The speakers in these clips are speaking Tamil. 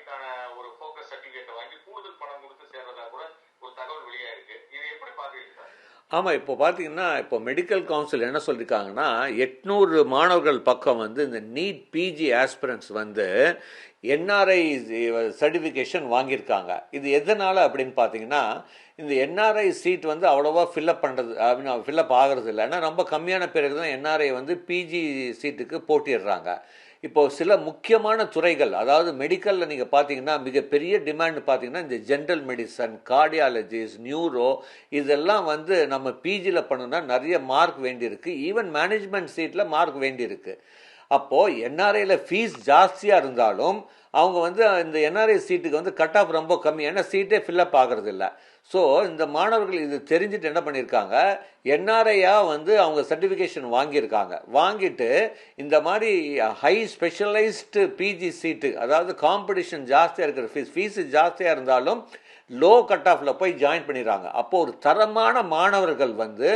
அதுக்கான ஒரு ஃபோக்கஸ் சர்டிஃபிகேட்டை வாங்கி கூடுதல் பணம் கொடுத்து சேர்றதா கூட ஒரு தகவல் வெளியா இருக்கு. இது எப்படி பாக்குறீங்க சார்? ஆமாம், இப்போ பார்த்தீங்கன்னா இப்போ மெடிக்கல் கவுன்சில் என்ன சொல்லியிருக்காங்கன்னா 800 மாணவர்கள் பக்கம் வந்து இந்த நீட் பிஜி ஆஸ்பிரன்ஸ் வந்து என்ஆர்ஐ சர்டிஃபிகேஷன் வாங்கியிருக்காங்க. இது எதனால் அப்படின்னு பார்த்தீங்கன்னா இந்த என்ஆர்ஐ சீட் வந்து அவ்வளோவா ஃபில்லப் ஆகிறது இல்லை. ஏன்னா ரொம்ப கம்மியான பேருக்கு தான் என்ஆர்ஐ வந்து பிஜி சீட்டுக்கு போட்டிடுறாங்க. இப்போது சில முக்கியமான துறைகள், அதாவது மெடிக்கலில் நீங்கள் பார்த்தீங்கன்னா மிகப்பெரிய டிமாண்ட் பார்த்தீங்கன்னா இந்த ஜென்ரல் மெடிசன், கார்டியாலஜிஸ்ட், நியூரோ, இதெல்லாம் வந்து நம்ம பிஜியில் பண்ணணும்னா நிறைய மார்க் வேண்டியிருக்கு. ஈவன் மேனேஜ்மெண்ட் சீட்டில் மார்க் வேண்டியிருக்கு. அப்போது என்ஆர்ஐயில் ஃபீஸ் ஜாஸ்தியாக இருந்தாலும் அவங்க வந்து இந்த என்ஆர்ஐ சீட்டுக்கு வந்து கட் ஆஃப் ரொம்ப கம்மி. ஏன்னா சீட்டே ஃபில்லப் ஆகிறது இல்லை. ஸோ இந்த மாணவர்கள் இது தெரிஞ்சுட்டு என்ன பண்ணியிருக்காங்க, என்ஆர்ஐயாக வந்து அவங்க சர்டிஃபிகேஷன் வாங்கியிருக்காங்க. வாங்கிட்டு இந்த மாதிரி ஹை ஸ்பெஷலைஸ்டு பிஜி சீட்டு, அதாவது காம்படிஷன் ஜாஸ்தியாக இருக்கிற ஃபீஸு ஜாஸ்தியாக இருந்தாலும் லோ கட் ஆஃபில் போய் ஜாயின் பண்ணிடுறாங்க. அப்போ ஒரு தரமான மாணவர்கள் வந்து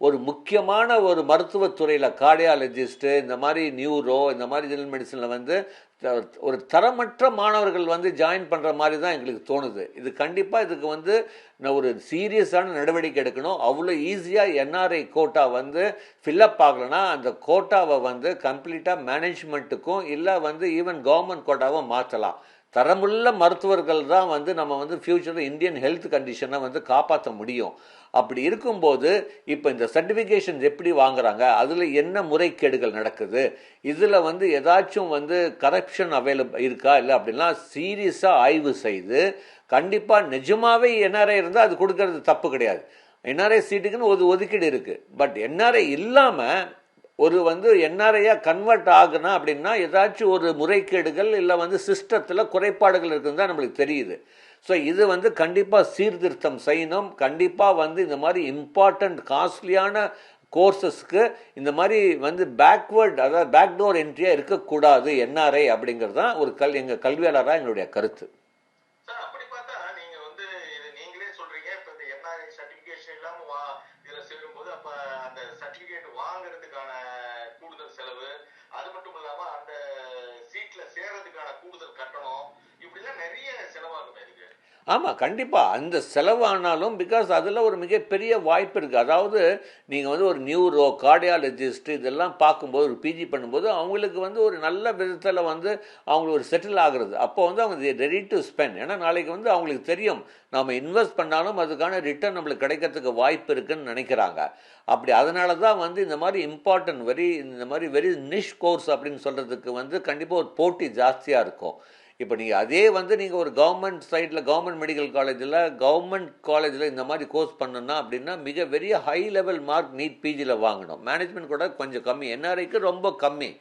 ஒரு முக்கியமான ஒரு மருத்துவத்துறையில் கார்டியாலஜிஸ்ட்டு, இந்த மாதிரி நியூரோ, இந்த மாதிரி ஜெனரல் மெடிசனில் வந்து ஒரு தரமற்ற மாணவர்கள் வந்து ஜாயின் பண்ணுற மாதிரி தான் எங்களுக்கு தோணுது. இது கண்டிப்பாக இதுக்கு வந்து ஒரு சீரியஸான நடவடிக்கை எடுக்கணும். அவ்வளோ ஈஸியாக என்ஆர்ஐ கோட்டா வந்து ஃபில்லப் ஆகலைன்னா அந்த கோட்டாவை வந்து கம்ப்ளீட்டாக மேனேஜ்மெண்ட்டுக்கும் இல்லை வந்து ஈவன் கவர்மெண்ட் கோட்டாவை மாற்றலாம். தரமுள்ள மருத்துவர்கள் தான் வந்து நம்ம வந்து ஃப்யூச்சரில் இந்தியன் ஹெல்த் கண்டிஷனை வந்து காப்பாற்ற முடியும். அப்படி இருக்கும்போது இப்போ இந்த சர்டிஃபிகேஷன்ஸ் எப்படி வாங்குறாங்க, அதில் என்ன முறைகேடுகள் நடக்குது, இதில் வந்து ஏதாச்சும் வந்து கரப்ஷன் இருக்கா இல்லை அப்படின்லாம் சீரியஸாக ஆய்வு செய்து கண்டிப்பாக நிஜமாகவே என்ஆர்ஐ இருந்தால் அது கொடுக்கறது தப்பு கிடையாது. என்ஆர்ஐ சீட்டுக்குன்னு ஒரு ஒதுக்கீடு இருக்குது. பட் என்ஆர்ஐ இல்லாமல் ஒரு வந்து என்ஆர்ஐயாக கன்வெர்ட் ஆகுனா அப்படின்னா ஏதாச்சும் ஒரு முறைகேடுகள் இல்லை வந்து சிஸ்டத்தில் குறைபாடுகள் இருக்குன்னு தான் நம்மளுக்கு தெரியுது. ஸோ இது வந்து கண்டிப்பாக சீர்திருத்தம் செய்யணும். கண்டிப்பாக வந்து இந்த மாதிரி இம்பார்ட்டண்ட் காஸ்ட்லியான கோர்சஸ்க்கு இந்த மாதிரி வந்து பேக்வேர்ட், அதாவது பேக்டோர் என்ட்ரியாக இருக்கக்கூடாது என்ஆர்ஐ அப்படிங்கிறது தான் ஒரு எங்கள் கல்வியாளராக எங்களுடைய கருத்து. வாங்குறதுக்கான கூடுதல் செலவு, அது மட்டும் இல்லாம அந்த சீட்ல சேர்றதுக்கான கூடுதல் கட்டணம், இப்படிலாம் நிறைய செலவாகும் இதுக்கு. ஆமாம், கண்டிப்பாக அந்த செலவானாலும் பிகாஸ் அதில் ஒரு மிகப்பெரிய வாய்ப்பு இருக்குது. அதாவது நீங்கள் வந்து ஒரு நியூரோ, கார்டியாலஜிஸ்ட் இதெல்லாம் பார்க்கும்போது ஒரு பிஜி பண்ணும்போது அவங்களுக்கு வந்து ஒரு நல்ல விதத்தில் வந்து அவங்களுக்கு ஒரு செட்டில் ஆகுறது. அப்போ வந்து அவங்க ரெடி டு ஸ்பெண்ட். ஏன்னா நாளைக்கு வந்து அவங்களுக்கு தெரியும் நம்ம இன்வெஸ்ட் பண்ணாலும் அதுக்கான ரிட்டர்ன் நம்மளுக்கு கிடைக்கிறதுக்கு வாய்ப்பு இருக்குன்னு நினைக்கிறாங்க. அப்படி அதனால தான் வந்து இந்த மாதிரி இம்பார்ட்டன்ட் இந்த மாதிரி வெரி நிஷ் கோர்ஸ் அப்படின்னு சொல்கிறதுக்கு வந்து கண்டிப்பாக ஒரு போட்டி ஜாஸ்தியாக இருக்கும். இப்போ நீங்கள் அதே வந்து நீங்கள் ஒரு கவர்மெண்ட் சைடில் கவர்மெண்ட் மெடிக்கல் காலேஜில் இந்த மாதிரி கோர்ஸ் பண்ணணும்னா அப்படின்னா மிக very high level mark NEET பிஜியில் வாங்கணும். மேனேஜ்மெண்ட் கூட கொஞ்சம் கம்மி, என்ஆர்ஐக்கு ரொம்ப கம்மி.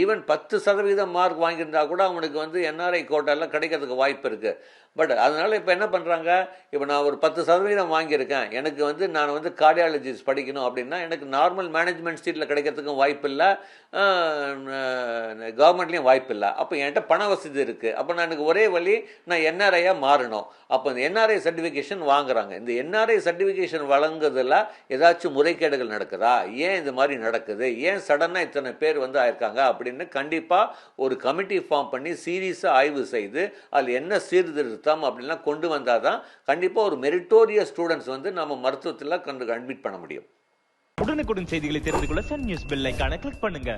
ஈவன் 10% மார்க் வாங்கியிருந்தா கூட அவனுக்கு வந்து என்ஆர்ஐ கோட்டாலாம் கிடைக்கிறதுக்கு வாய்ப்பு இருக்குது. பட் அதனால் இப்போ என்ன பண்ணுறாங்க, இப்போ நான் ஒரு 10% வாங்கியிருக்கேன், எனக்கு வந்து நான் வந்து கார்டியாலஜிஸ்ட் படிக்கணும் அப்படின்னா எனக்கு நார்மல் மேனேஜ்மெண்ட் சீட்டில் கிடைக்கிறதுக்கும் வாய்ப்பு இல்லை, கவர்மெண்ட்லேயும் வாய்ப்பு இல்லை. அப்போ என்கிட்ட பண வசதி இருக்குது. அப்போ நான் எனக்கு ஒரே வழி, நான் என்ஆர்ஐயாக மாறணும். அப்போ இந்த என்ஆர்ஐ சர்டிஃபிகேஷன் வாங்குறாங்க. இந்த என்ஆர்ஐ சர்டிஃபிகேஷன் வழங்குறதுல ஏதாச்சும் முறைகேடுகள் நடக்குதா, ஏன் இந்த மாதிரி நடக்குது, ஏன் சடனாக இத்தனை பேர் வந்து ஆயிருக்காங்க அப்படின்னு கண்டிப்பாக ஒரு கமிட்டி ஃபார்ம் பண்ணி சீரியஸாக ஆய்வு செய்து அதில் என்ன சீர்திருத்தம் அப்படின்லாம் கொண்டு வந்தால் தான் கண்டிப்பாக ஒரு மெரிட்டோரியஸ் ஸ்டூடெண்ட்ஸ் வந்து நம்ம மருத்துவத்தில் அட்மிட் பண்ண முடியும். உடனுக்குடன் செய்திகளை தெரிந்து கொள்ள சன் நியூஸ் பெல் ஐகானை கிளிக் பண்ணுங்க.